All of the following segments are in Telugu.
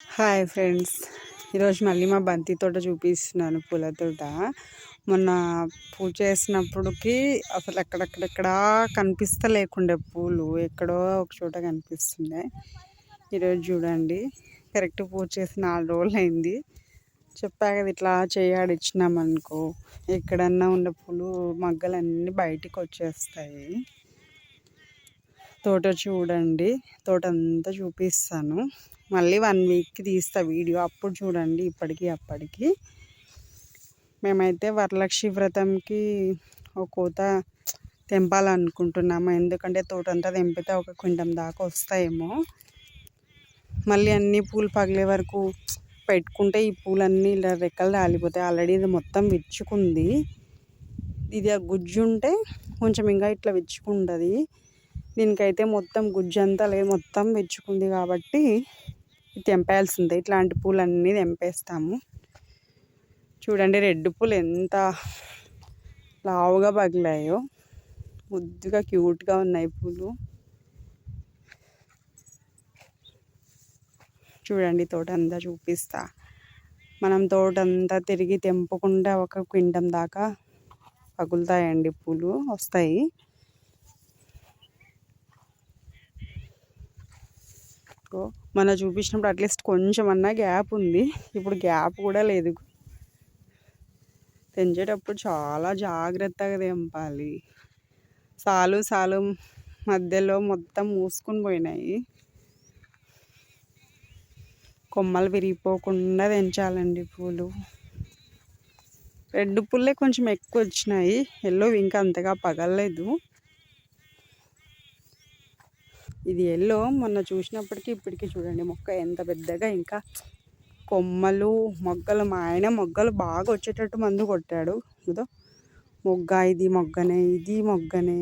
హాయ్ ఫ్రెండ్స్, ఈరోజు మళ్ళీ మా బంతి తోట చూపిస్తున్నాను. పూల తోట మొన్న పూజ చేసినప్పటికి అసలు ఎక్కడెక్కడెక్కడా కనిపిస్తలేకుండే పూలు, ఎక్కడో ఒక చోట కనిపిస్తుండే. ఈరోజు చూడండి, కరెక్ట్ పూజ చేసి 4 రోజులు అయింది. చెప్పా కదా, ఇట్లా చేయాడిచ్చినామనుకో ఎక్కడన్నా ఉన్న పూలు మగ్గలన్నీ బయటికి వచ్చేస్తాయి. తోట చూడండి, తోట అంతా చూపిస్తాను. మళ్ళీ 1 వీక్కి తీస్తా వీడియో, అప్పుడు చూడండి. ఇప్పటికి అప్పటికి మేమైతే వరలక్ష్మి వ్రతంకి ఒక కోత తెంపాలనుకుంటున్నాము. ఎందుకంటే తోట అంతా తెంపితే ఒక క్వింటం దాకా వస్తాయేమో. మళ్ళీ అన్ని పూలు పగిలే వరకు పెట్టుకుంటే ఈ పూలన్నీ ఇలా రెక్కలు రాలిపోతాయి. ఆల్రెడీ ఇది మొత్తం విచ్చుకుంది. ఇది ఆ గుజ్జు ఉంటే కొంచెం ఇంకా ఇట్లా విచ్చుకుంటుంది. దీనికైతే మొత్తం గుజ్జు అంతా లేదు, మొత్తం విచ్చుకుంది. కాబట్టి తెంపేయాల్సిందే. ఇట్లాంటి పూలన్నీ తెంపేస్తాము. చూడండి, రెడ్ పూలు ఎంత లావుగా పగిలాయో, ముద్దుగా క్యూట్గా ఉన్నాయి పూలు. చూడండి, తోట అంతా చూపిస్తా. మనం తోట అంతా తిరిగి తెంపకుండా ఒక క్వింటం దాకా పగులుతాయండి, పూలు వస్తాయి. మన చూపించినప్పుడు అట్లీస్ట్ కొంచెం అన్నా గ్యాప్ ఉంది. ఇప్పుడు గ్యాప్ కూడా లేదు. తెంచేటప్పుడు చాలా జాగ్రత్తగా తెంపాలి. సాలు మధ్యలో మొత్తం మూసుకుని పోయినాయి. కొమ్మలు విరిగిపోకుండా తెంచాలండి పూలు. రెడ్ పుల్లే కొంచెం ఎక్కువ వచ్చినాయి, ఎల్లో ఇంకా అంతగా పగలలేదు. ఇది ఎల్లో మొన్న చూసినప్పటికీ ఇప్పటికీ చూడండి, మొక్క ఎంత పెద్దగా, ఇంకా కొమ్మలు మొగ్గలు. మా ఆయన మొగ్గలు బాగా వచ్చేటట్టు మందు కొట్టాడు. ఇదో మొగ్గ, ఇది మొగ్గనే, ఇది మొగ్గనే.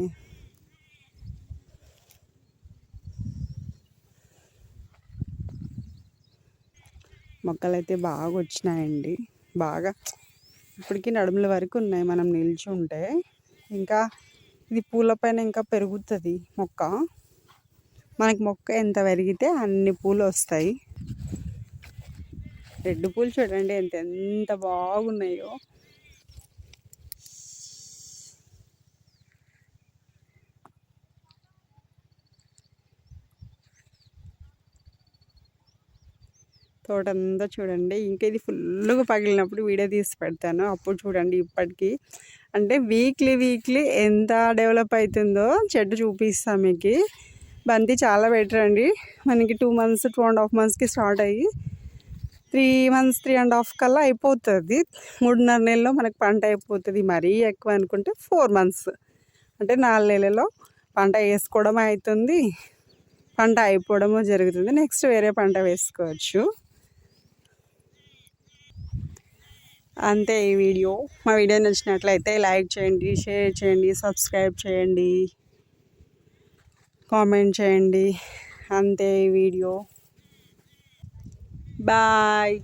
మొక్కలు అయితే బాగా వచ్చినాయండి. బాగా ఇప్పటికీ నడుముల వరకు ఉన్నాయి. మనం నిల్చుంటే ఇంకా ఇది పూలపైన ఇంకా పెరుగుతుంది మొక్క. మనకి మొక్క ఎంత పెరిగితే అన్ని పూలు వస్తాయి. రెడ్ పూలు చూడండి ఎంత బాగున్నాయో. తోట అంతా చూడండి. ఇంకా ఇది ఫుల్గా పగిలినప్పుడు వీడియో తీసి పెడతాను, అప్పుడు చూడండి. ఇప్పటికీ అంటే వీక్లీ ఎంత డెవలప్ అవుతుందో చెట్టు చూపిస్తాను మీకు. బంతి చాలా బెటర్ అండి. మనకి 2 months 2.5 monthsకి స్టార్ట్ అయ్యి 3 months 3.5 కల్లా అయిపోతుంది. 3.5 నెలల్లో మనకు పంట అయిపోతుంది. మరీ ఎక్కువ అనుకుంటే 4 months, అంటే 4 నెలల్లో పంట వేసుకోవడం అవుతుంది, పంట అయిపోవడము జరుగుతుంది. నెక్స్ట్ వేరే పంట వేసుకోవచ్చు. అంతే ఈ వీడియో. మా వీడియో నచ్చినట్లయితే లైక్ చేయండి, షేర్ చేయండి, సబ్స్క్రైబ్ చేయండి, కామెంట్ చేయండి. అంతే ఈ వీడియో. బాయ్.